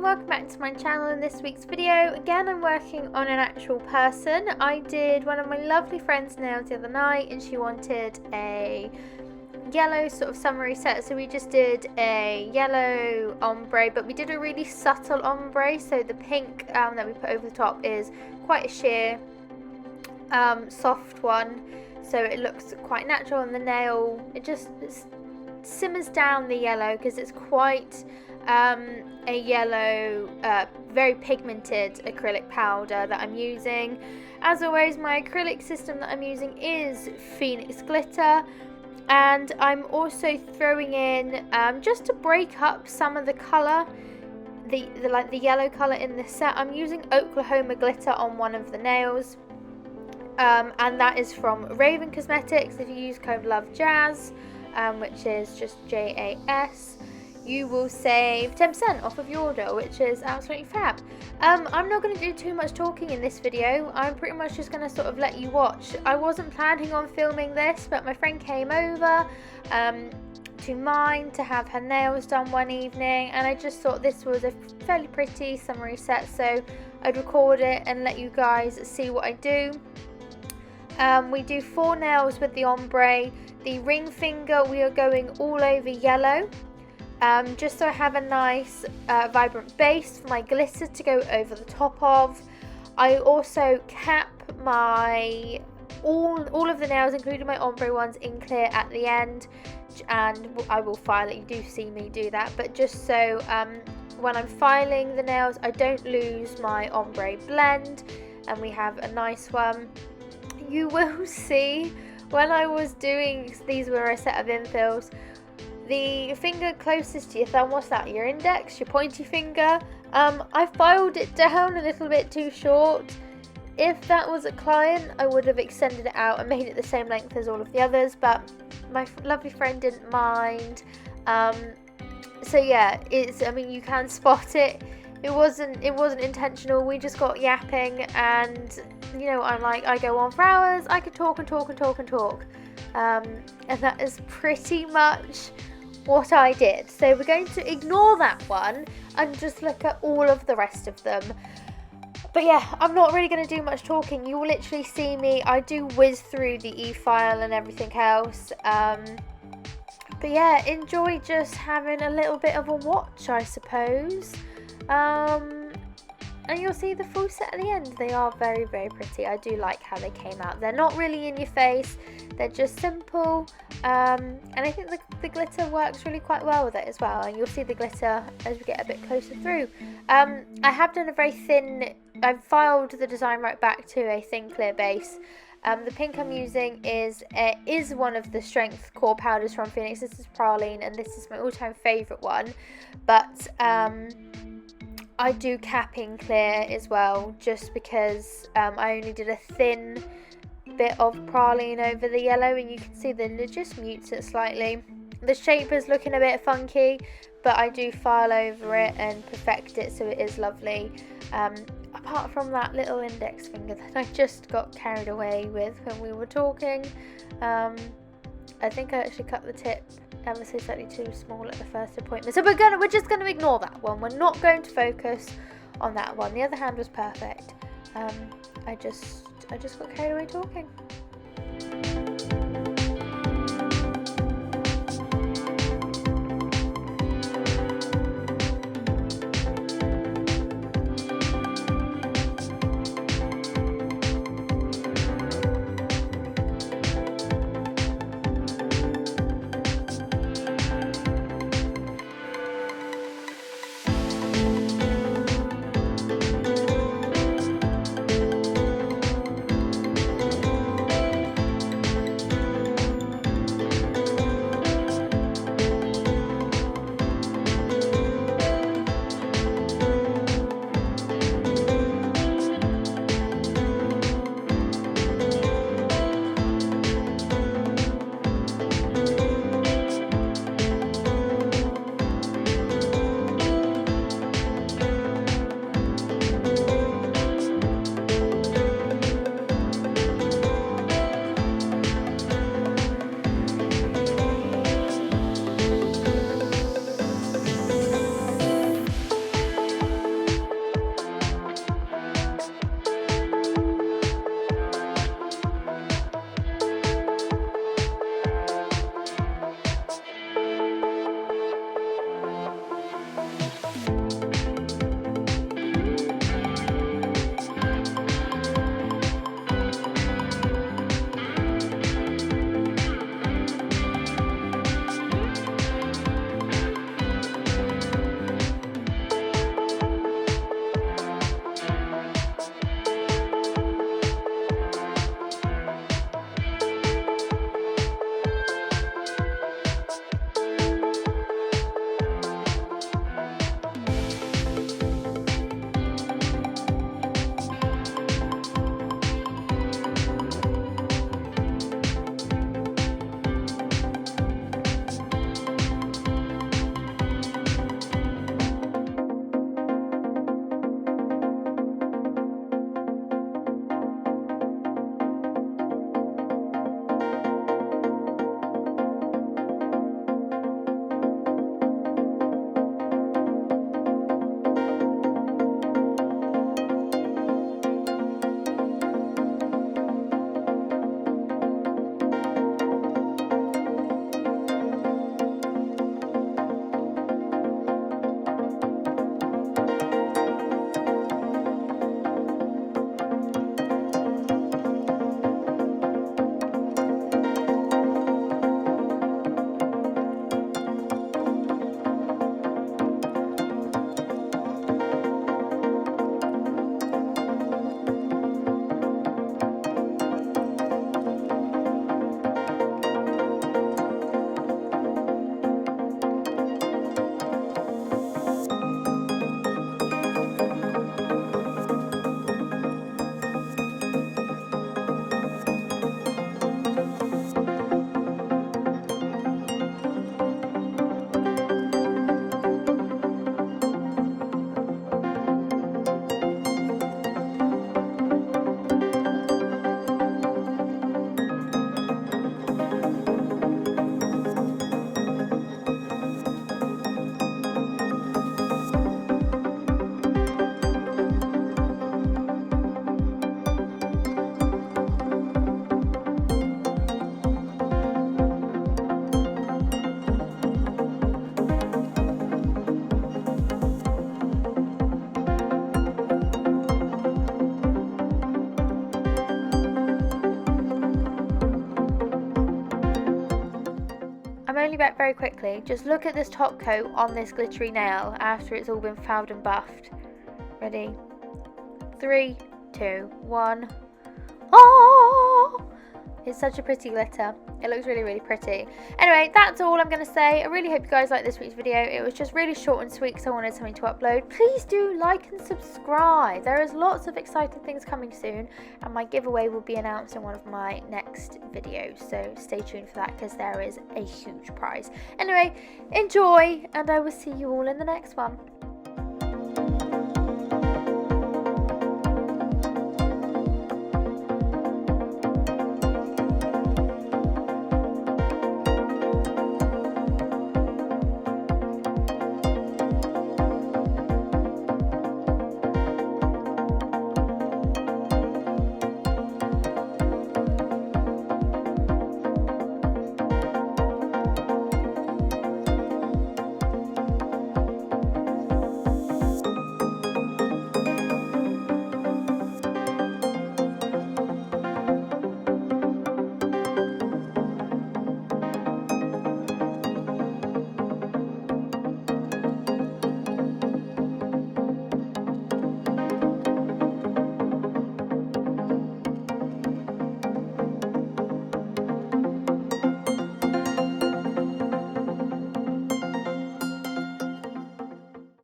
welcome back to my channel. In this week's video, again I'm working on an actual person. I did one of my lovely friends' nails the other night and she wanted a yellow sort of summery set, so we just did a yellow ombre, but we did a really subtle ombre, so the pink that we put over the top is quite a sheer soft one, so it looks quite natural on the nail. It just simmers down the yellow because it's quite a yellow, very pigmented acrylic powder that I'm using. As always, my acrylic system that I'm using is Phoenix glitter, and I'm also throwing in just to break up some of the colour, the yellow colour in this set. I'm using Oklahoma glitter on one of the nails, and that is from Raven Cosmetics. If you use code LOVEJAZZ, which is just JAS, you will save 10% off of your order, which is absolutely fab. I'm not going to do too much talking in this video. I'm pretty much just going to sort of let you watch. I wasn't planning on filming this, but my friend came over to mine to have her nails done one evening, and I just thought this was a fairly pretty summery set, so I'd record it and let you guys see what I do. We do 4 nails with the ombre. The ring finger we are going all over yellow, just so I have a nice vibrant base for my glitter to go over the top of. I also cap my all of the nails, including my ombre ones, in clear at the end, and I will file it. You do see me do that, but just so when I'm filing the nails I don't lose my ombre blend, and we have a nice one. You will see when I was doing, these were a set of infills, the finger closest to your thumb, what's that, your index, your pointy finger, I filed it down a little bit too short. If that was a client, I would have extended it out and made it the same length as all of the others, but my lovely friend didn't mind. So yeah, I mean, you can spot it. It wasn't intentional. We just got yapping, and you know, I go on for hours. I could talk and talk and talk and talk, and that is pretty much what I did. So we're going to ignore that one and just look at all of the rest of them. But yeah, I'm not really going to do much talking. You will literally see me. I do whiz through the e-file and everything else. But yeah, enjoy just having a little bit of a watch, I suppose. And you'll see the full set at the end. They are very, very pretty. I do like how they came out. They're not really in your face. They're just simple. And I think the glitter works really quite well with it as well. And you'll see the glitter as we get a bit closer through. I have done a very thin, I've filed the design right back to a thin clear base. The pink I'm using is one of the Strength core powders from Phoenix. This is Praline, and this is my all-time favourite one. But I do cap in clear as well, just because I only did a thin bit of Praline over the yellow, and you can see that it just mutes it slightly. The shape is looking a bit funky, but I do file over it and perfect it so it is lovely. Apart from that little index finger that I just got carried away with when we were talking. I think I actually cut the tip ever so slightly too small at the first appointment, so we're just going to ignore that one. We're not going to focus on that one. The other hand was perfect. I just got carried away talking. only back very quickly. Just look at this top coat on this glittery nail after it's all been fouled and buffed. Ready? 3, 2, 1. Oh! It's such a pretty glitter. It looks really, really pretty. Anyway, that's all I'm going to say. I really hope you guys liked this week's video. It was just really short and sweet because I wanted something to upload. Please do like and subscribe. There is lots of exciting things coming soon, and my giveaway will be announced in one of my next videos. So stay tuned for that because there is a huge prize. Anyway, enjoy, and I will see you all in the next one.